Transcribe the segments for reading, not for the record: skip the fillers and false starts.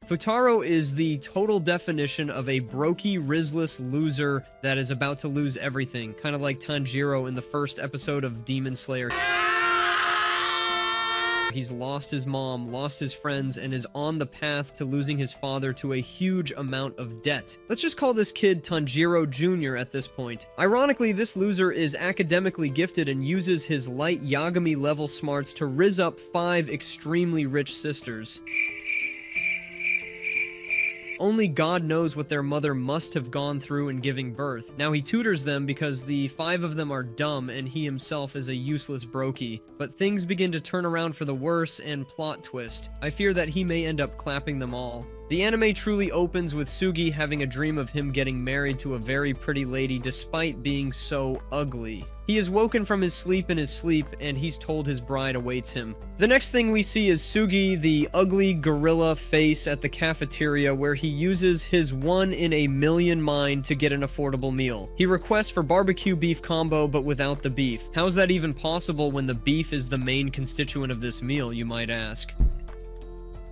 Futaro is the total definition of a brokey, rizless loser that is about to lose everything, kind of like Tanjiro in the first episode of Demon Slayer. He's lost his mom, lost his friends, and is on the path to losing his father to a huge amount of debt. Let's just call this kid Tanjiro Jr. at this point. Ironically, this loser is academically gifted and uses his light Yagami level smarts to rizz up 5 extremely rich sisters. Only God knows what their mother must have gone through in giving birth. Now he tutors them because the 5 of them are dumb and he himself is a useless brokey. But things begin to turn around for the worse and plot twist. I fear that he may end up clapping them all. The anime truly opens with Sugi having a dream of him getting married to a very pretty lady despite being so ugly. He is woken from his sleep in his sleep, and he's told his bride awaits him. The next thing we see is Sugi, the ugly gorilla face at the cafeteria where he uses his 1-in-a-million mind to get an affordable meal. He requests for barbecue beef combo but without the beef. How's that even possible when the beef is the main constituent of this meal, you might ask?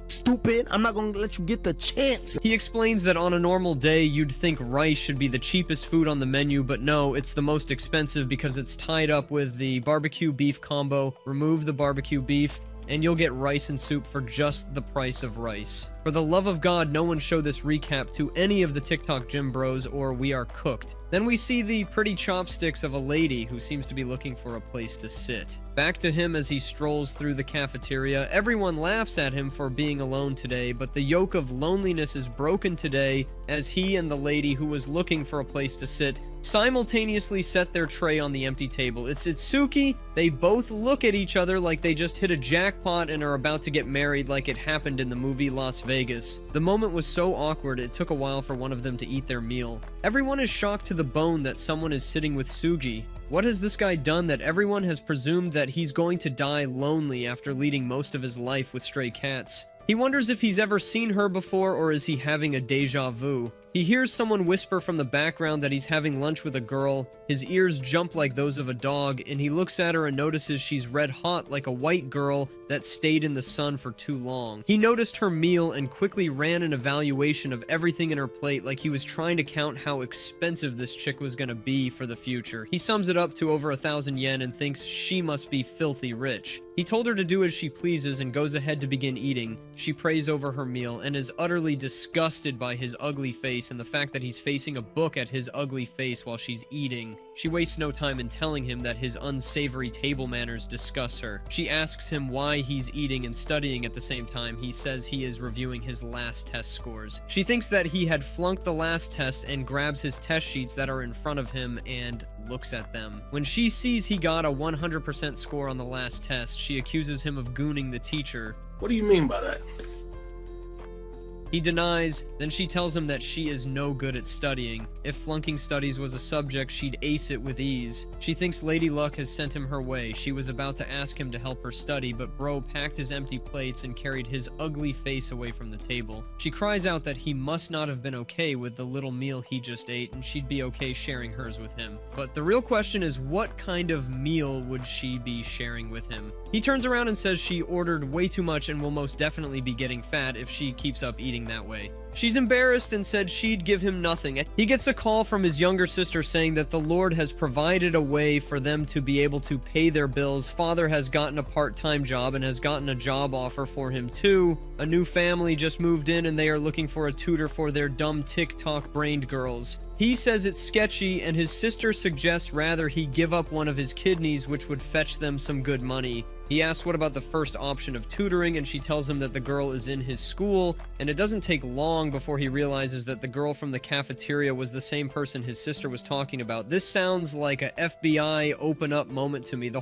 Stupid, I'm not gonna let you get the chance. He explains that on a normal day, you'd think rice should be the cheapest food on the menu, but no, it's the most expensive because it's tied up with the barbecue beef combo. Remove the barbecue beef, and you'll get rice and soup for just the price of rice. For the love of God, no one show this recap to any of the TikTok gym bros or we are cooked. Then we see the pretty chopsticks of a lady who seems to be looking for a place to sit. Back to him as he strolls through the cafeteria. Everyone laughs at him for being alone today, but the yoke of loneliness is broken today as he and the lady who was looking for a place to sit simultaneously set their tray on the empty table. It's Itsuki. They both look at each other like they just hit a jackpot and are about to get married like it happened in the movie Las Vegas. The moment was so awkward it took a while for one of them to eat their meal. Everyone is shocked to the bone that someone is sitting with Sugi. What has this guy done that everyone has presumed that he's going to die lonely after leading most of his life with stray cats? He wonders if he's ever seen her before or is he having a deja vu. He hears someone whisper from the background that he's having lunch with a girl. His ears jump like those of a dog, and he looks at her and notices she's red hot like a white girl that stayed in the sun for too long. He noticed her meal and quickly ran an evaluation of everything in her plate like he was trying to count how expensive this chick was gonna be for the future. He sums it up to over 1,000 yen and thinks she must be filthy rich. He told her to do as she pleases and goes ahead to begin eating. She prays over her meal and is utterly disgusted by his ugly face and the fact that he's facing a book at his ugly face while she's eating. She wastes no time in telling him that his unsavory table manners disgust her. She asks him why he's eating and studying at the same time. He says he is reviewing his last test scores. She thinks that he had flunked the last test and grabs his test sheets that are in front of him and looks at them. When she sees he got a 100% score on the last test, she accuses him of gooning the teacher. What do you mean by that? He denies, then she tells him that she is no good at studying. If flunking studies was a subject, she'd ace it with ease. She thinks Lady Luck has sent him her way. She was about to ask him to help her study, but bro packed his empty plates and carried his ugly face away from the table. She cries out that he must not have been okay with the little meal he just ate, and she'd be okay sharing hers with him. But the real question is, what kind of meal would she be sharing with him? He turns around and says she ordered way too much and will most definitely be getting fat if she keeps up eating that way. She's embarrassed and said she'd give him nothing. He gets a call from his younger sister saying that the Lord has provided a way for them to be able to pay their bills. Father has gotten a part-time job and has gotten a job offer for him too. A new family just moved in and they are looking for a tutor for their dumb TikTok-brained girls. He says it's sketchy, and his sister suggests rather he give up one of his kidneys, which would fetch them some good money. He asks what about the first option of tutoring, and she tells him that the girl is in his school, and it doesn't take long before he realizes that the girl from the cafeteria was the same person his sister was talking about. This sounds like a FBI open up moment to me. The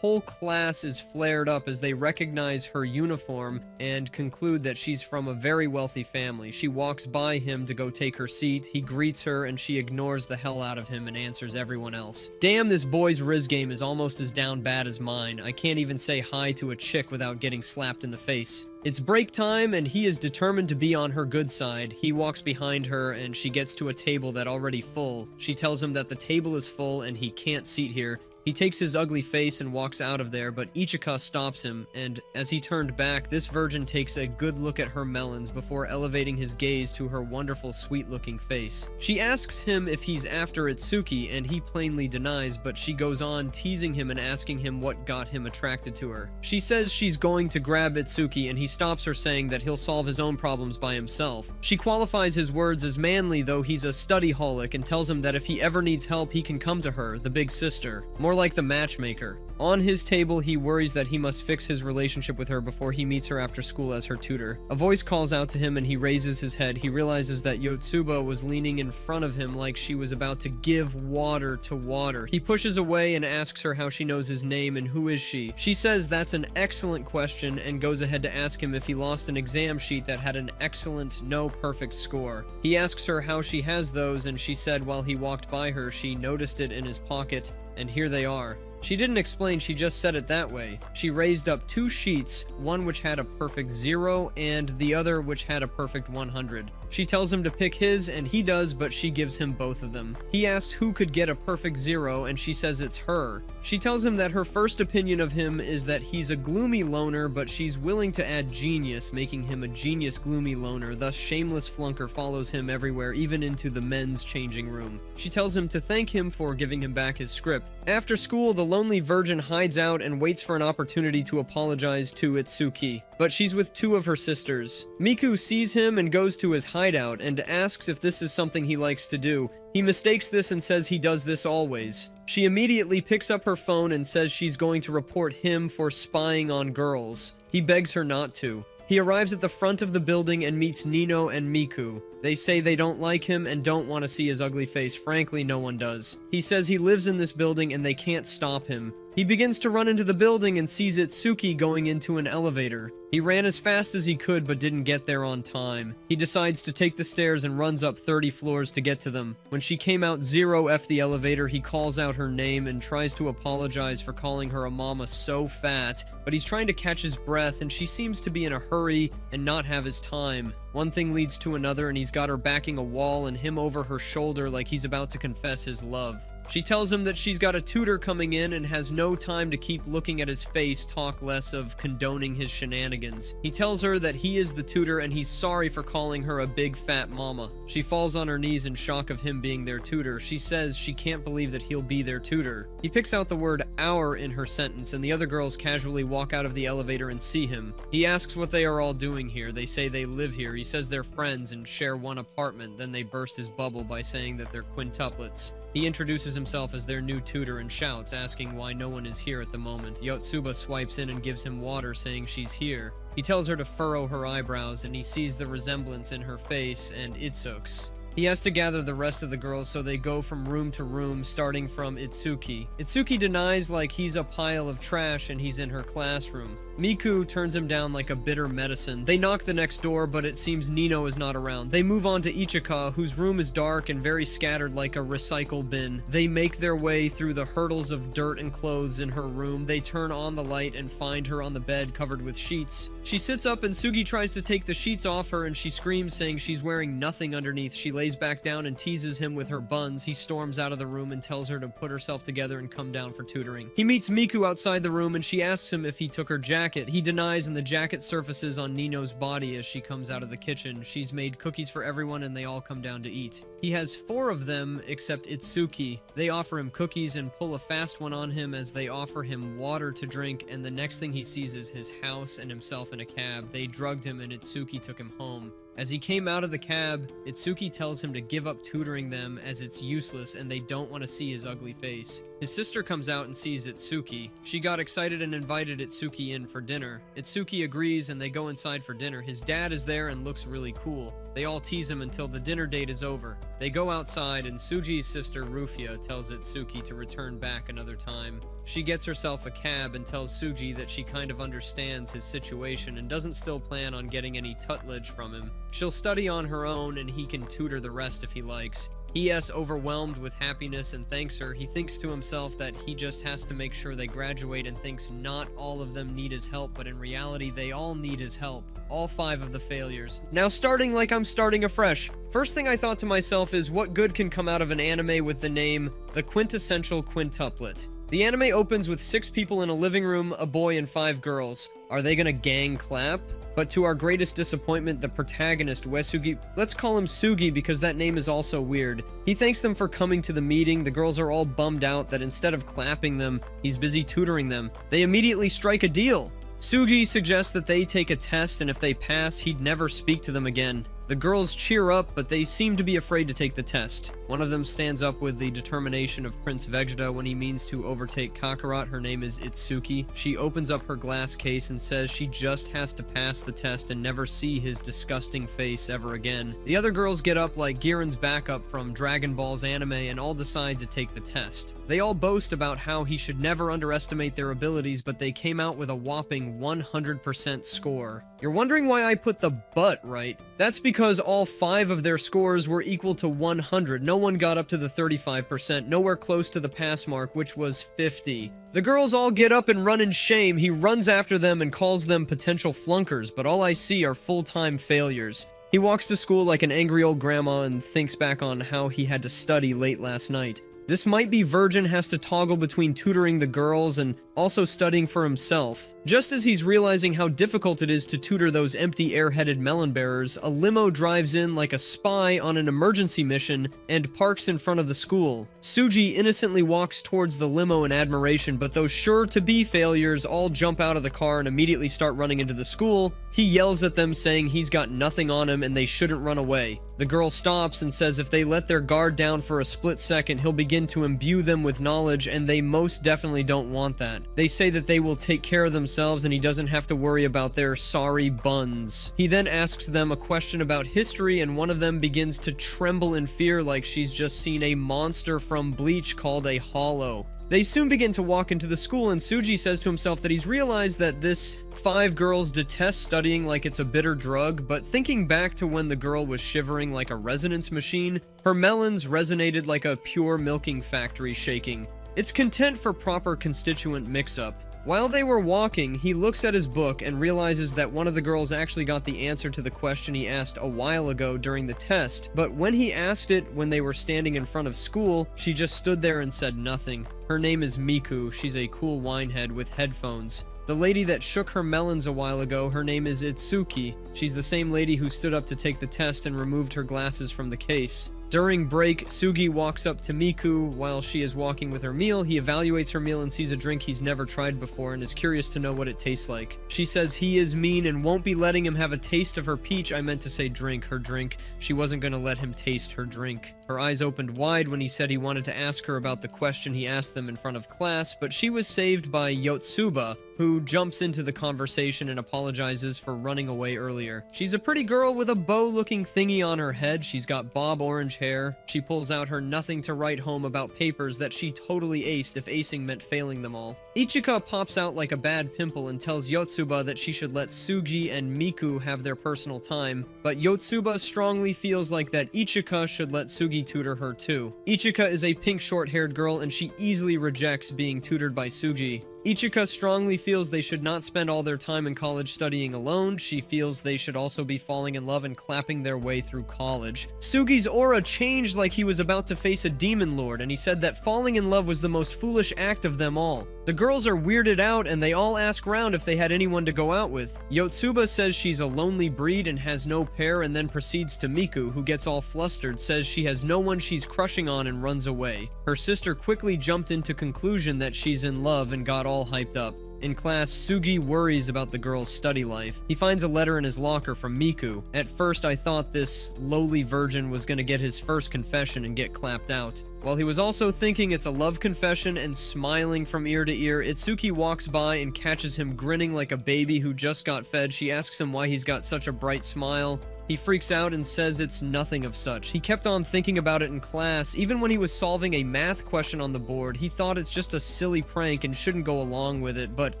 whole class is flared up as they recognize her uniform and conclude that she's from a very wealthy family. She walks by him to go take her seat. He greets her and she ignores the hell out of him and answers everyone else. Damn, this boy's Riz game is almost as down bad as mine. I can't even say hi to a chick without getting slapped in the face. It's break time and he is determined to be on her good side. He walks behind her and she gets to a table that already full. She tells him that the table is full and he can't seat here. He takes his ugly face and walks out of there, but Ichika stops him, and as he turned back, this virgin takes a good look at her melons before elevating his gaze to her wonderful, sweet-looking face. She asks him if he's after Itsuki, and he plainly denies, but she goes on teasing him and asking him what got him attracted to her. She says she's going to grab Itsuki, and he stops her, saying that he'll solve his own problems by himself. She qualifies his words as manly, though he's a study-holic, and tells him that if he ever needs help, he can come to her, the big sister. More like the matchmaker. On his table, he worries that he must fix his relationship with her before he meets her after school as her tutor. A voice calls out to him and he raises his head. He realizes that Yotsuba was leaning in front of him like she was about to give water to water. He pushes away and asks her how she knows his name and who is she. She says that's an excellent question and goes ahead to ask him if he lost an exam sheet that had an excellent, no perfect score. He asks her how she has those, and she said while he walked by her, she noticed it in his pocket, and here they are. She didn't explain, she just said it that way. She raised up 2 sheets, one which had a perfect 0 and the other which had a perfect 100. She tells him to pick his, and he does, but she gives him both of them. He asks who could get a perfect 0, and she says it's her. She tells him that her first opinion of him is that he's a gloomy loner, but she's willing to add genius, making him a genius gloomy loner, thus shameless flunker follows him everywhere, even into the men's changing room. She tells him to thank him for giving him back his script. After school, the lonely virgin hides out and waits for an opportunity to apologize to Itsuki, but she's with 2 of her sisters. Miku sees him and goes to his hideout and asks if this is something he likes to do. He mistakes this and says he does this always. She immediately picks up her phone and says she's going to report him for spying on girls. He begs her not to. He arrives at the front of the building and meets Nino and Miku. They say they don't like him and don't want to see his ugly face. Frankly, no one does. He says he lives in this building and they can't stop him. He begins to run into the building and sees Itsuki going into an elevator. He ran as fast as he could but didn't get there on time. He decides to take the stairs and runs up 30 floors to get to them. When she came out 0F the elevator, he calls out her name and tries to apologize for calling her a mama so fat, but he's trying to catch his breath and she seems to be in a hurry and not have his time. One thing leads to another and he's got her backing a wall and him over her shoulder like he's about to confess his love. She tells him that she's got a tutor coming in and has no time to keep looking at his face, talk less of condoning his shenanigans. He tells her that he is the tutor and he's sorry for calling her a big fat mama. She falls on her knees in shock of him being their tutor. She says she can't believe that he'll be their tutor. He picks out the word our in her sentence and the other girls casually walk out of the elevator and see him. He asks what they are all doing here. They say they live here. He says they're friends and share one apartment. Then they burst his bubble by saying that they're quintuplets. He introduces himself as their new tutor and shouts, asking why no one is here at the moment. Yotsuba swipes in and gives him water, saying she's here. He tells her to furrow her eyebrows, and he sees the resemblance in her face and Itsuki's. He has to gather the rest of the girls, so they go from room to room, starting from Itsuki. Itsuki denies like he's a pile of trash and he's in her classroom. Miku turns him down like a bitter medicine. They knock the next door, but it seems Nino is not around. They move on to Ichika, whose room is dark and very scattered like a recycle bin. They make their way through the hurdles of dirt and clothes in her room. They turn on the light and find her on the bed covered with sheets. She sits up and Sugi tries to take the sheets off her and she screams, saying she's wearing nothing underneath. She lays back down and teases him with her buns. He storms out of the room and tells her to put herself together and come down for tutoring. He meets Miku outside the room and she asks him if he took her jacket. He denies and the jacket surfaces on Nino's body as she comes out of the kitchen. She's made cookies for everyone and they all come down to eat. He has 4 of them except Itsuki. They offer him cookies and pull a fast one on him as they offer him water to drink, and the next thing he sees is his house and himself in a cab. They drugged him and Itsuki took him home. As he came out of the cab, Itsuki tells him to give up tutoring them as it's useless and they don't want to see his ugly face. His sister comes out and sees Itsuki. She got excited and invited Itsuki in for dinner. Itsuki agrees and they go inside for dinner. His dad is there and looks really cool. They all tease him until the dinner date is over. They go outside and Suji's sister Rufia tells Itsuki to return back another time. She gets herself a cab and tells Suji that she kind of understands his situation and doesn't still plan on getting any tutelage from him. She'll study on her own and he can tutor the rest if he likes. He is overwhelmed with happiness and thanks her. He thinks to himself that he just has to make sure they graduate and thinks not all of them need his help, but in reality they all need his help. All 5 of the failures. Now starting like I'm starting afresh. First thing I thought to myself is what good can come out of an anime with the name The Quintessential Quintuplet? The anime opens with 6 people in a living room, a boy and 5 girls. Are they gonna gang clap? But to our greatest disappointment, the protagonist, Uesugi, let's call him Sugi because that name is also weird. He thanks them for coming to the meeting. The girls are all bummed out that instead of clapping them, he's busy tutoring them. They immediately strike a deal. Sugi suggests that they take a test, and if they pass, he'd never speak to them again. The girls cheer up, but they seem to be afraid to take the test. One of them stands up with the determination of Prince Vegeta when he means to overtake Kakarot. Her name is Itsuki. She opens up her glass case and says she just has to pass the test and never see his disgusting face ever again. The other girls get up like Giran's backup from Dragon Ball's anime and all decide to take the test. They all boast about how he should never underestimate their abilities, but they came out with a whopping 100% score. You're wondering why I put the but, right? That's because all 5 of their scores were equal to 100. No one got up to the 35%, nowhere close to the pass mark, which was 50. The girls all get up and run in shame. He runs after them and calls them potential flunkers, but all I see are full-time failures. He walks to school like an angry old grandma and thinks back on how he had to study late last night. This might be Virgin has to toggle between tutoring the girls and also studying for himself. Just as he's realizing how difficult it is to tutor those empty air-headed melon bearers, a limo drives in like a spy on an emergency mission and parks in front of the school. Suji innocently walks towards the limo in admiration, but those sure-to-be failures all jump out of the car and immediately start running into the school. He yells at them saying he's got nothing on him and they shouldn't run away. The girl stops and says if they let their guard down for a split second, he'll begin to imbue them with knowledge, and they most definitely don't want that. They say that they will take care of themselves and he doesn't have to worry about their sorry buns. He then asks them a question about history, and one of them begins to tremble in fear like she's just seen a monster from Bleach called a hollow. They soon begin to walk into the school, and Suji says to himself that he's realized that this 5 girls detest studying like it's a bitter drug, but thinking back to when the girl was shivering like a resonance machine, her melons resonated like a pure milking factory shaking. It's content for proper constituent mix-up. While they were walking, he looks at his book and realizes that one of the girls actually got the answer to the question he asked a while ago during the test, but when he asked it when they were standing in front of school, she just stood there and said nothing. Her name is Miku. She's a cool winehead with headphones. The lady that shook her melons a while ago, her name is Itsuki. She's the same lady who stood up to take the test and removed her glasses from the case. During break, Sugi walks up to Miku while she is walking with her meal. He evaluates her meal and sees a drink he's never tried before and is curious to know what it tastes like. She says he is mean and won't be letting him have a taste of her peach. I meant to say drink, her drink. She wasn't going to let him taste her drink. Her eyes opened wide when he said he wanted to ask her about the question he asked them in front of class, but she was saved by Yotsuba, who jumps into the conversation and apologizes for running away earlier. She's a pretty girl with a bow-looking thingy on her head. She's got bob orange hair. She pulls out her nothing to write home about papers that she totally aced if acing meant failing them all. Ichika pops out like a bad pimple and tells Yotsuba that she should let Sugi and Miku have their personal time, but Yotsuba strongly feels like that Ichika should let Sugi tutor her too. Ichika is a pink short-haired girl and she easily rejects being tutored by Sugi. Ichika strongly feels they should not spend all their time in college studying alone. She feels they should also be falling in love and clapping their way through college. Sugi's aura changed like he was about to face a demon lord, and he said that falling in love was the most foolish act of them all. The girls are weirded out and they all ask round if they had anyone to go out with. Yotsuba says she's a lonely breed and has no pair, and then proceeds to Miku, who gets all flustered, says she has no one she's crushing on and runs away. Her sister quickly jumped into conclusion that she's in love and got all hyped up. In class, Sugi worries about the girl's study life. He finds a letter in his locker from Miku. At first, I thought this lowly virgin was gonna get his first confession and get clapped out. While he was also thinking it's a love confession and smiling from ear to ear, Itsuki walks by and catches him grinning like a baby who just got fed. She asks him why he's got such a bright smile. He freaks out and says it's nothing of such. He kept on thinking about it in class. Even when he was solving a math question on the board, he thought it's just a silly prank and shouldn't go along with it. But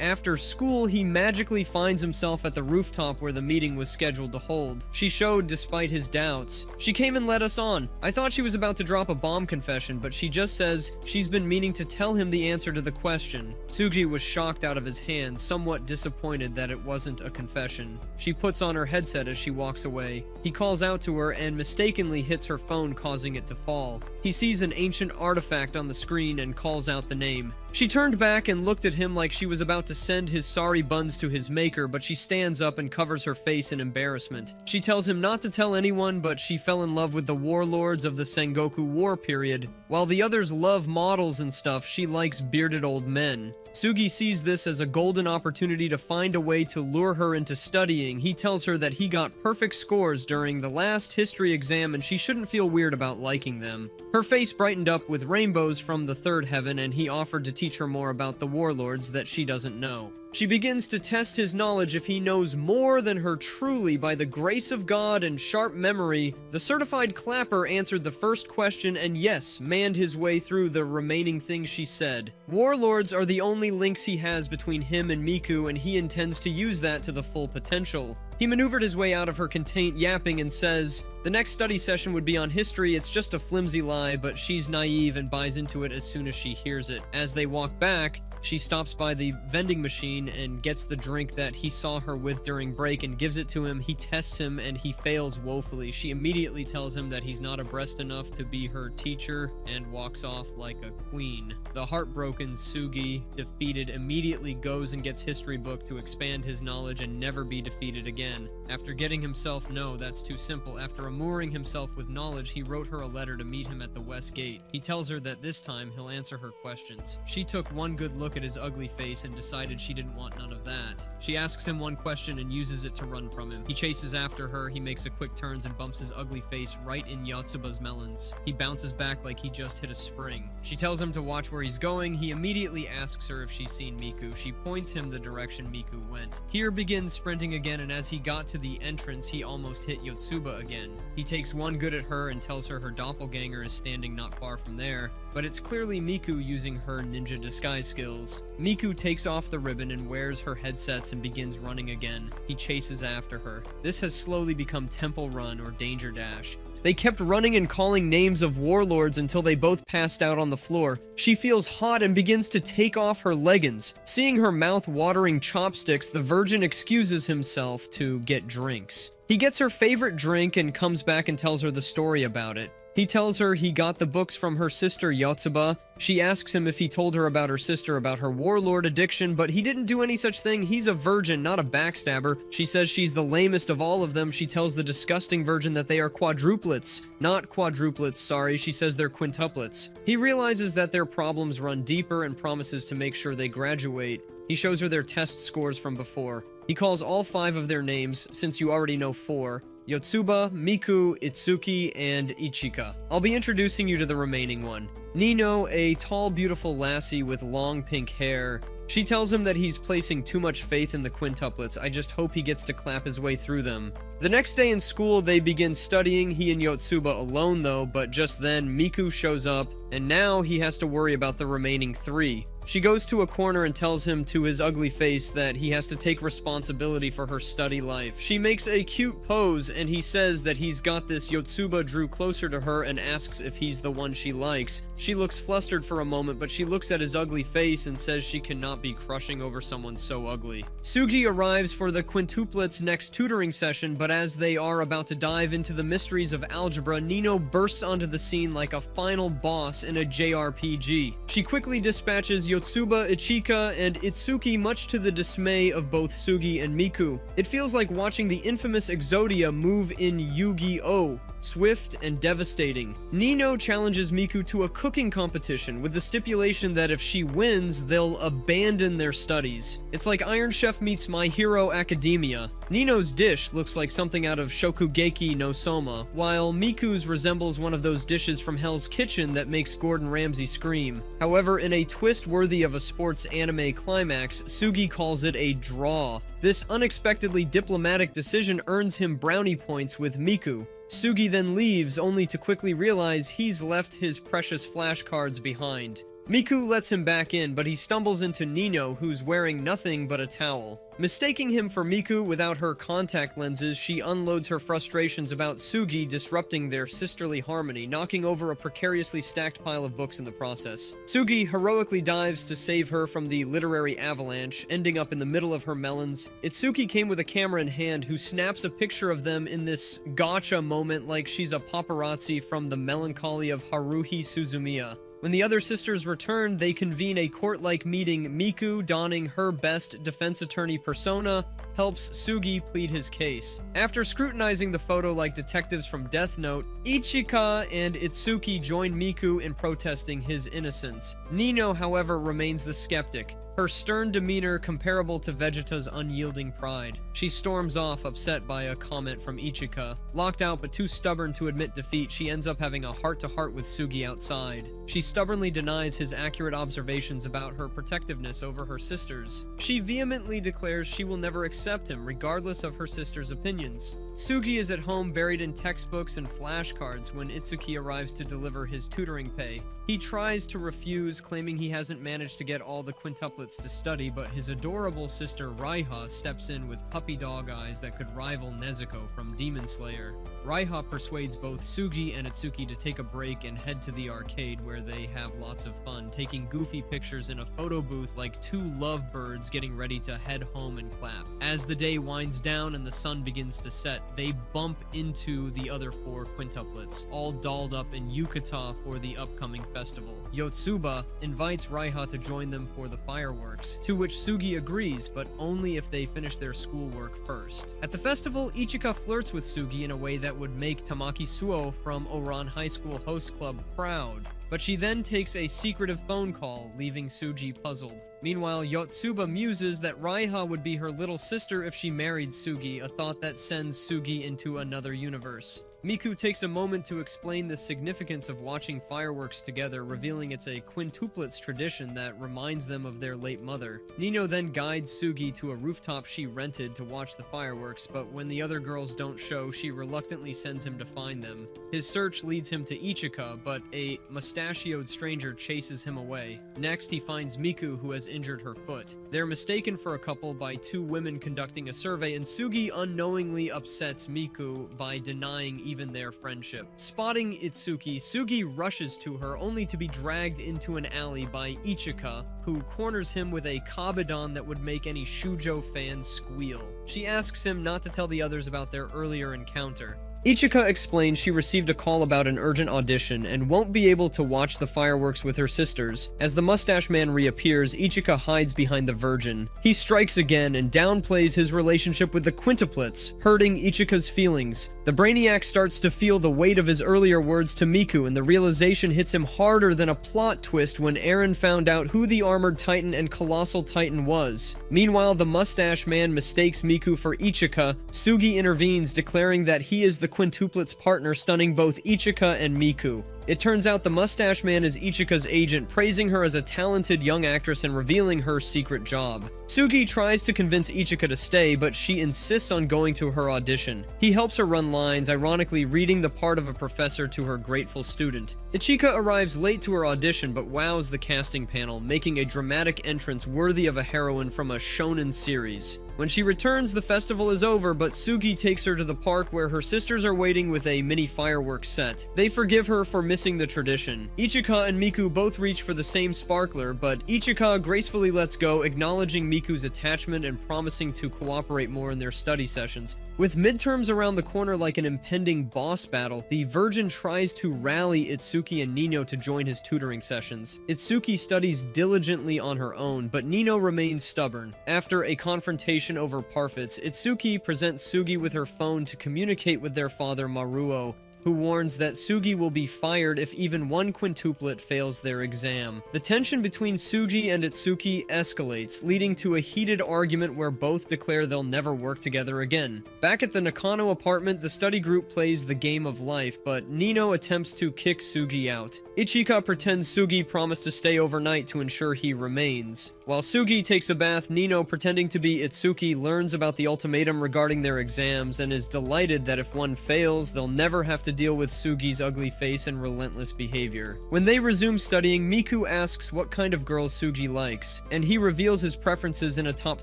after school, he magically finds himself at the rooftop where the meeting was scheduled to hold. She showed despite his doubts. She came and led us on. I thought she was about to drop a bomb confession, but she just says she's been meaning to tell him the answer to the question. Sugi was shocked out of his hands, somewhat disappointed that it wasn't a confession. She puts on her headset as she walks away. He calls out to her and mistakenly hits her phone, causing it to fall. He sees an ancient artifact on the screen and calls out the name. She turned back and looked at him like she was about to send his sorry buns to his maker, but she stands up and covers her face in embarrassment. She tells him not to tell anyone, but she fell in love with the warlords of the Sengoku War period. While the others love models and stuff, she likes bearded old men. Sugi sees this as a golden opportunity to find a way to lure her into studying. He tells her that he got perfect scores during the last history exam and she shouldn't feel weird about liking them. Her face brightened up with rainbows from the third heaven, and he offered to teach her more about the warlords that she doesn't know. She begins to test his knowledge if he knows more than her truly. By the grace of God and sharp memory, the certified clapper answered the first question and yes, manned his way through the remaining things she said. Warlords are the only links he has between him and Miku, and he intends to use that to the full potential. He maneuvered his way out of her contained yapping and says, the next study session would be on history, it's just a flimsy lie, but she's naive and buys into it as soon as she hears it. As they walk back, she stops by the vending machine and gets the drink that he saw her with during break and gives it to him. He tests him and he fails woefully. She immediately tells him that he's not abreast enough to be her teacher and walks off like a queen. The heartbroken Sugi, defeated, immediately goes and gets history book to expand his knowledge and never be defeated again. After getting himself, no, that's too simple. After immuring himself with knowledge, he wrote her a letter to meet him at the West Gate. He tells her that this time he'll answer her questions. She took one good look at his ugly face and decided she didn't want none of that. She asks him one question and uses it to run from him. He chases after her, he makes a quick turns and bumps his ugly face right in Yotsuba's melons. He bounces back like he just hit a spring. She tells him to watch where he's going. He immediately asks her if she's seen Miku. She points him the direction Miku went. Here begins sprinting again, and as he got to the entrance, he almost hit Yotsuba again. He takes one good at her and tells her doppelganger is standing not far from there, but it's clearly Miku using her ninja disguise skills. Miku takes off the ribbon and wears her headsets and begins running again. He chases after her. This has slowly become Temple Run or Danger Dash. They kept running and calling names of warlords until they both passed out on the floor. She feels hot and begins to take off her leggings. Seeing her mouth-watering chopsticks, the virgin excuses himself to get drinks. He gets her favorite drink and comes back and tells her the story about it. He tells her he got the books from her sister Yotsuba. She asks him if he told her about her sister about her warlord addiction, but he didn't do any such thing. He's a virgin, not a backstabber. She says she's the lamest of all of them. She tells the disgusting virgin that they are quadruplets. Not quadruplets, sorry. She says they're quintuplets. He realizes that their problems run deeper and promises to make sure they graduate. He shows her their test scores from before. He calls all 5 of their names, since you already know 4. Yotsuba, Miku, Itsuki, and Ichika. I'll be introducing you to the remaining one. Nino, a tall, beautiful lassie with long pink hair. She tells him that he's placing too much faith in the quintuplets. I just hope he gets to clap his way through them. The next day in school, they begin studying, he and Yotsuba alone though, but just then Miku shows up, and now he has to worry about the remaining 3. She goes to a corner and tells him to his ugly face that he has to take responsibility for her study life. She makes a cute pose and he says that he's got this. Yotsuba drew closer to her and asks if he's the one she likes. She looks flustered for a moment, but she looks at his ugly face and says she cannot be crushing over someone so ugly. Sugi arrives for the quintuplets' next tutoring session, but as they are about to dive into the mysteries of algebra, Nino bursts onto the scene like a final boss in a JRPG. She quickly dispatches Yotsuba, Ichika, and Itsuki, much to the dismay of both Sugi and Miku. It feels like watching the infamous Exodia move in Yu-Gi-Oh! Swift and devastating. Nino challenges Miku to a cooking competition with the stipulation that if she wins, they'll abandon their studies. It's like Iron Chef meets My Hero Academia. Nino's dish looks like something out of Shokugeki no Soma, while Miku's resembles one of those dishes from Hell's Kitchen that makes Gordon Ramsay scream. However, in a twist worthy of a sports anime climax, Sugi calls it a draw. This unexpectedly diplomatic decision earns him brownie points with Miku. Sugi then leaves, only to quickly realize he's left his precious flashcards behind. Miku lets him back in, but he stumbles into Nino, who's wearing nothing but a towel. Mistaking him for Miku without her contact lenses, she unloads her frustrations about Sugi disrupting their sisterly harmony, knocking over a precariously stacked pile of books in the process. Sugi heroically dives to save her from the literary avalanche, ending up in the middle of her melons. Itsuki came with a camera in hand, who snaps a picture of them in this gotcha moment like she's a paparazzi from The Melancholy of Haruhi Suzumiya. When the other sisters return, they convene a court-like meeting. Miku, donning her best defense attorney persona, helps Sugi plead his case. After scrutinizing the photo like detectives from Death Note, Ichika and Itsuki join Miku in protesting his innocence. Nino, however, remains the skeptic, her stern demeanor comparable to Vegeta's unyielding pride. She storms off, upset by a comment from Ichika. Locked out but too stubborn to admit defeat, she ends up having a heart-to-heart with Sugi outside. She stubbornly denies his accurate observations about her protectiveness over her sisters. She vehemently declares she will never accept him, regardless of her sister's opinions. Sugi is at home buried in textbooks and flashcards when Itsuki arrives to deliver his tutoring pay. He tries to refuse, claiming he hasn't managed to get all the quintuplets to study, but his adorable sister Raiha steps in with puppy dog eyes that could rival Nezuko from Demon Slayer. Raiha persuades both Sugi and Itsuki to take a break and head to the arcade where they have lots of fun, taking goofy pictures in a photo booth like two lovebirds getting ready to head home and clap. As the day winds down and the sun begins to set, they bump into the other 4 quintuplets, all dolled up in yukata for the upcoming festival. Yotsuba invites Raiha to join them for the fireworks, to which Sugi agrees, but only if they finish their schoolwork first. At the festival, Ichika flirts with Sugi in a way that would make Tamaki Suo from Oran High School Host Club proud, but she then takes a secretive phone call, leaving Sugi puzzled. Meanwhile, Yotsuba muses that Raiha would be her little sister if she married Sugi, a thought that sends Sugi into another universe. Miku takes a moment to explain the significance of watching fireworks together, revealing it's a quintuplets tradition that reminds them of their late mother. Nino then guides Sugi to a rooftop she rented to watch the fireworks, but when the other girls don't show, she reluctantly sends him to find them. His search leads him to Ichika, but a mustachioed stranger chases him away. Next, he finds Miku, who has injured her foot. They're mistaken for a couple by 2 women conducting a survey, and Sugi unknowingly upsets Miku by denying even their friendship. Spotting Itsuki, Sugi rushes to her only to be dragged into an alley by Ichika, who corners him with a kabedon that would make any shoujo fan squeal. She asks him not to tell the others about their earlier encounter. Ichika explains she received a call about an urgent audition and won't be able to watch the fireworks with her sisters. As the mustache man reappears, Ichika hides behind the Virgin. He strikes again and downplays his relationship with the quintuplets, hurting Ichika's feelings. The Brainiac starts to feel the weight of his earlier words to Miku, and the realization hits him harder than a plot twist when Eren found out who the Armored Titan and Colossal Titan was. Meanwhile, the mustache man mistakes Miku for Ichika. Sugi intervenes, declaring that he is the quintuplets partner, stunning both Ichika and Miku. It turns out the mustache man is Ichika's agent, praising her as a talented young actress and revealing her secret job. Sugi tries to convince Ichika to stay, but she insists on going to her audition. He helps her run lines, ironically reading the part of a professor to her grateful student. Ichika arrives late to her audition, but wows the casting panel, making a dramatic entrance worthy of a heroine from a shonen series. When she returns, the festival is over, but Sugi takes her to the park where her sisters are waiting with a mini fireworks set. They forgive her for missing the tradition. Ichika and Miku both reach for the same sparkler, but Ichika gracefully lets go, acknowledging Miku's attachment and promising to cooperate more in their study sessions. With midterms around the corner like an impending boss battle, the Virgin tries to rally Itsuki and Nino to join his tutoring sessions. Itsuki studies diligently on her own, but Nino remains stubborn. After a confrontation over parfits, Itsuki presents Sugi with her phone to communicate with their father Maruo, who warns that Sugi will be fired if even one quintuplet fails their exam. The tension between Sugi and Itsuki escalates, leading to a heated argument where both declare they'll never work together again. Back at the Nakano apartment, the study group plays the game of life, but Nino attempts to kick Sugi out. Ichika pretends Sugi promised to stay overnight to ensure he remains. While Sugi takes a bath, Nino, pretending to be Itsuki, learns about the ultimatum regarding their exams and is delighted that if one fails, they'll never have to deal with Sugi's ugly face and relentless behavior. When they resume studying, Miku asks what kind of girls Sugi likes, and he reveals his preferences in a top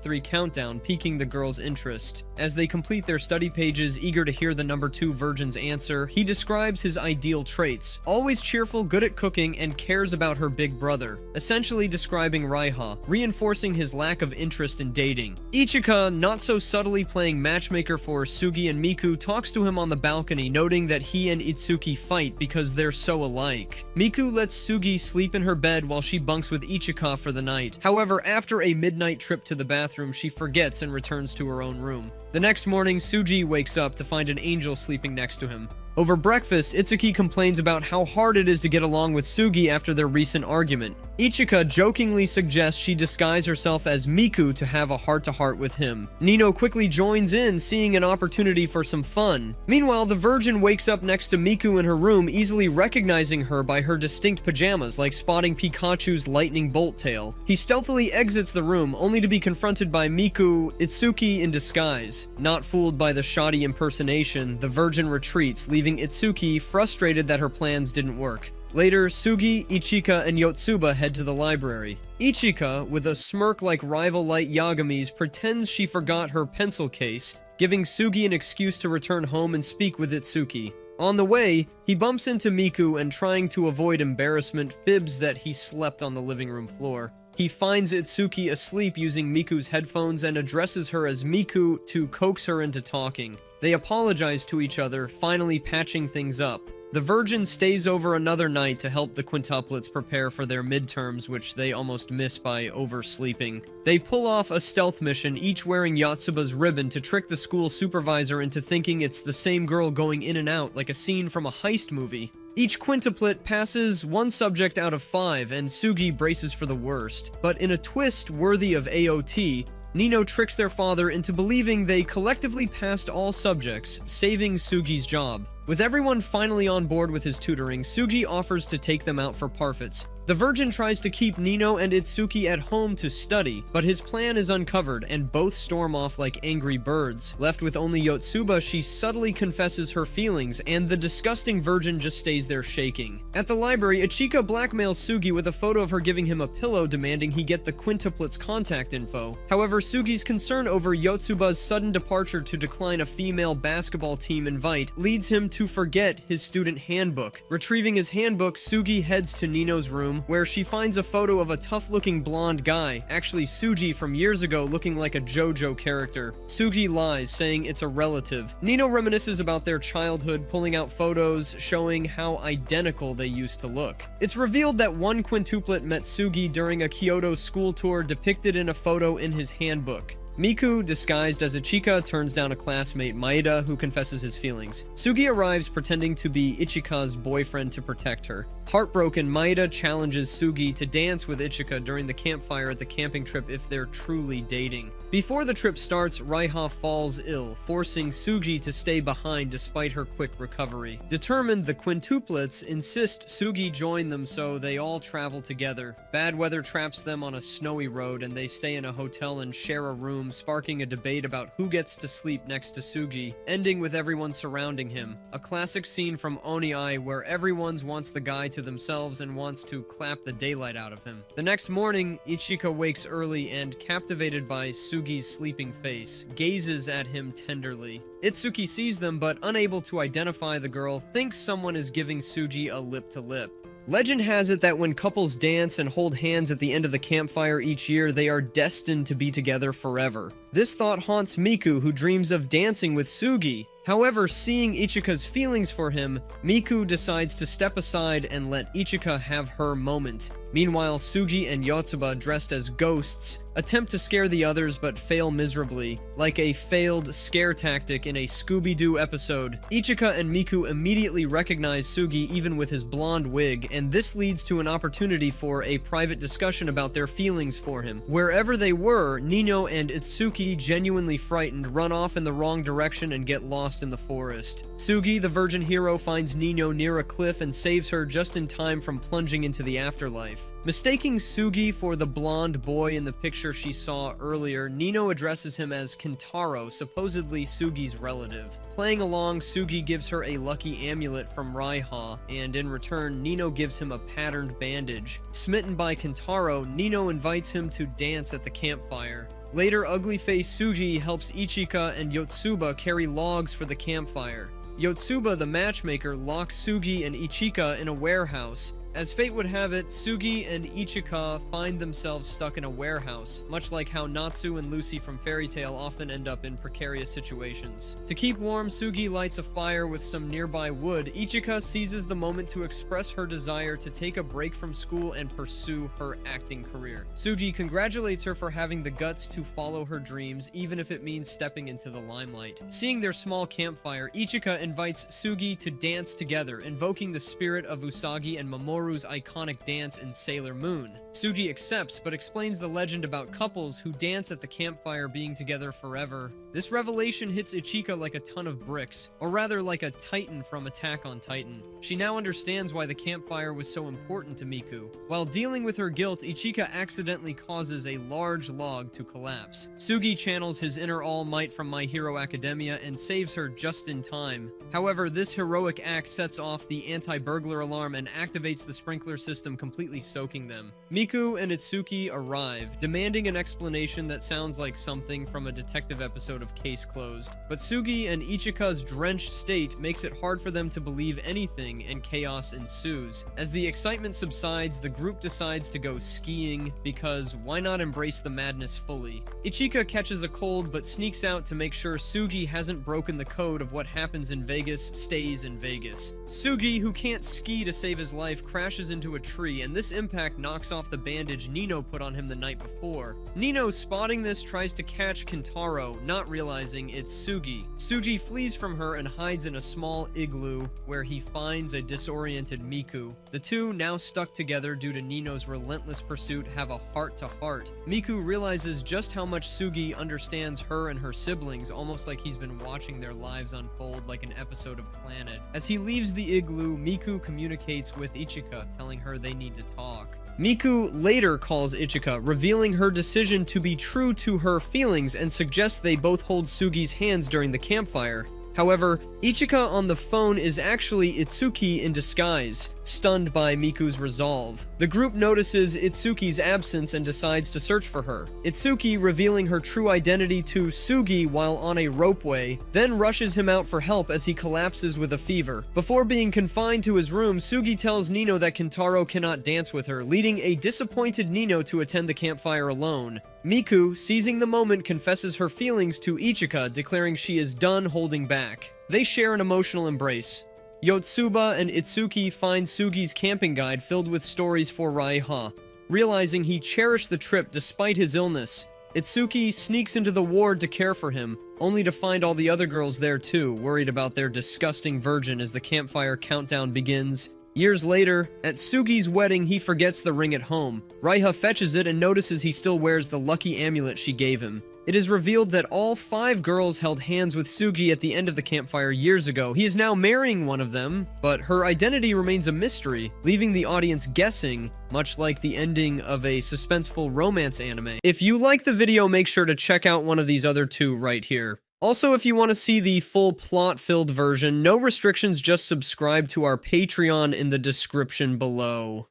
3 countdown, piquing the girl's interest. As they complete their study pages, eager to hear the number 2 Virgin's answer, he describes his ideal traits: always cheerful, good at cooking, and cares about her big brother, essentially describing Raiha, reinforcing his lack of interest in dating. Ichika, not so subtly playing matchmaker for Sugi and Miku, talks to him on the balcony, noting that he he and Itsuki fight because they're so alike. Miku lets Sugi sleep in her bed while she bunks with Ichika for the night. However, after a midnight trip to the bathroom, she forgets and returns to her own room. The next morning, Sugi wakes up to find an angel sleeping next to him. Over breakfast, Itsuki complains about how hard it is to get along with Sugi after their recent argument. Ichika jokingly suggests she disguise herself as Miku to have a heart-to-heart with him. Nino quickly joins in, seeing an opportunity for some fun. Meanwhile, the Virgin wakes up next to Miku in her room, easily recognizing her by her distinct pajamas, like spotting Pikachu's lightning bolt tail. He stealthily exits the room, only to be confronted by Miku, Itsuki in disguise. Not fooled by the shoddy impersonation, the Virgin retreats, leaving Itsuki frustrated that her plans didn't work. Later, Sugi, Ichika, and Yotsuba head to the library. Ichika, with a smirk like rival Light Yagami's, pretends she forgot her pencil case, giving Sugi an excuse to return home and speak with Itsuki. On the way, he bumps into Miku and, trying to avoid embarrassment, fibs that he slept on the living room floor. He finds Itsuki asleep using Miku's headphones and addresses her as Miku to coax her into talking. They apologize to each other, finally patching things up. The Virgin stays over another night to help the quintuplets prepare for their midterms, which they almost miss by oversleeping. They pull off a stealth mission, each wearing Yotsuba's ribbon to trick the school supervisor into thinking it's the same girl going in and out, like a scene from a heist movie. Each quintuplet passes one subject out of 5, and Sugi braces for the worst. But in a twist worthy of AOT, Nino tricks their father into believing they collectively passed all subjects, saving Sugi's job. With everyone finally on board with his tutoring, Sugi offers to take them out for parfaits. The Virgin tries to keep Nino and Itsuki at home to study, but his plan is uncovered and both storm off like angry birds. Left with only Yotsuba, she subtly confesses her feelings, and the disgusting Virgin just stays there shaking. At the library, Ichika blackmails Sugi with a photo of her giving him a pillow, demanding he get the quintuplets' contact info. However, Sugi's concern over Yotsuba's sudden departure to decline a female basketball team invite leads him to forget his student handbook. Retrieving his handbook, Sugi heads to Nino's room, where she finds a photo of a tough-looking blonde guy, actually Sugi from years ago, looking like a JoJo character. Sugi lies, saying it's a relative. Nino reminisces about their childhood, pulling out photos showing how identical they used to look. It's revealed that one quintuplet met Sugi during a Kyoto school tour depicted in a photo in his handbook. Miku, disguised as Ichika, turns down a classmate, Maeda, who confesses his feelings. Sugi arrives pretending to be Ichika's boyfriend to protect her. Heartbroken, Maeda challenges Sugi to dance with Ichika during the campfire at the camping trip if they're truly dating. Before the trip starts, Raiha falls ill, forcing Sugi to stay behind despite her quick recovery. Determined, the quintuplets insist Sugi join them, so they all travel together. Bad weather traps them on a snowy road, and they stay in a hotel and share a room, sparking a debate about who gets to sleep next to Sugi, ending with everyone surrounding him. A classic scene from Oni-Ai where everyone wants the guy to themselves and wants to clap the daylight out of him. The next morning, Ichika wakes early and, captivated by Sugi's sleeping face, gazes at him tenderly. Itsuki sees them, but unable to identify the girl, thinks someone is giving Sugi a lip-to-lip. Legend has it that when couples dance and hold hands at the end of the campfire each year, they are destined to be together forever. This thought haunts Miku, who dreams of dancing with Sugi. However, seeing Ichika's feelings for him, Miku decides to step aside and let Ichika have her moment. Meanwhile, Sugi and Yotsuba, dressed as ghosts, attempt to scare the others but fail miserably. Like a failed scare tactic in a Scooby-Doo episode, Ichika and Miku immediately recognize Sugi even with his blonde wig, and this leads to an opportunity for a private discussion about their feelings for him. Wherever they were, Nino and Itsuki, genuinely frightened, run off in the wrong direction and get lost in the forest. Sugi, the virgin hero, finds Nino near a cliff and saves her just in time from plunging into the afterlife. Mistaking Sugi for the blonde boy in the picture she saw earlier, Nino addresses him as Kentaro, supposedly Sugi's relative. Playing along, Sugi gives her a lucky amulet from Raiha, and in return, Nino gives him a patterned bandage. Smitten by Kentaro, Nino invites him to dance at the campfire. Later, ugly-faced Sugi helps Ichika and Yotsuba carry logs for the campfire. Yotsuba, the matchmaker, locks Sugi and Ichika in a warehouse, As fate would have it, Sugi and Ichika find themselves stuck in a warehouse, much like how Natsu and Lucy from Fairy Tail often end up in precarious situations. To keep warm, Sugi lights a fire with some nearby wood. Ichika seizes the moment to express her desire to take a break from school and pursue her acting career. Sugi congratulates her for having the guts to follow her dreams, even if it means stepping into the limelight. Seeing their small campfire, Ichika invites Sugi to dance together, invoking the spirit of Usagi and Mamoru's iconic dance in Sailor Moon. Sugi accepts, but explains the legend about couples who dance at the campfire being together forever. This revelation hits Ichika like a ton of bricks, or rather like a Titan from Attack on Titan. She now understands why the campfire was so important to Miku. While dealing with her guilt, Ichika accidentally causes a large log to collapse. Sugi channels his inner All Might from My Hero Academia and saves her just in time. However, this heroic act sets off the anti-burglar alarm and activates the sprinkler system, completely soaking them. Miku and Itsuki arrive, demanding an explanation that sounds like something from a detective episode of Case Closed. But Sugi and Ichika's drenched state makes it hard for them to believe anything, and chaos ensues. As the excitement subsides, the group decides to go skiing, because why not embrace the madness fully? Ichika catches a cold but sneaks out to make sure Sugi hasn't broken the code of what happens in Vegas stays in Vegas. Sugi, who can't ski to save his life, crashes into a tree, and this impact knocks off the bandage Nino put on him the night before. Nino, spotting this, tries to catch Kentaro, not realizing it's Sugi. Sugi flees from her and hides in a small igloo, where he finds a disoriented Miku. The two, now stuck together due to Nino's relentless pursuit, have a heart-to-heart. Miku realizes just how much Sugi understands her and her siblings, almost like he's been watching their lives unfold like an episode of Clannad. As he leaves the igloo, Miku communicates with Ichika, telling her they need to talk. Miku later calls Ichika, revealing her decision to be true to her feelings and suggests they both hold Sugi's hands during the campfire. However, Ichika on the phone is actually Itsuki in disguise, stunned by Miku's resolve. The group notices Itsuki's absence and decides to search for her. Itsuki, revealing her true identity to Sugi while on a ropeway, then rushes him out for help as he collapses with a fever. Before being confined to his room, Sugi tells Nino that Kentaro cannot dance with her, leading a disappointed Nino to attend the campfire alone. Miku, seizing the moment, confesses her feelings to Ichika, declaring she is done holding back. They share an emotional embrace. Yotsuba and Itsuki find Sugi's camping guide filled with stories for Raiha, realizing he cherished the trip despite his illness. Itsuki sneaks into the ward to care for him, only to find all the other girls there too, worried about their disgusting virgin as the campfire countdown begins. Years later, at Sugi's wedding, he forgets the ring at home. Raiha fetches it and notices he still wears the lucky amulet she gave him. It is revealed that all 5 girls held hands with Sugi at the end of the campfire years ago. He is now marrying one of them, but her identity remains a mystery, leaving the audience guessing, much like the ending of a suspenseful romance anime. If you like the video, make sure to check out one of these other 2 right here. Also, if you want to see the full plot-filled version, no restrictions, just subscribe to our Patreon in the description below.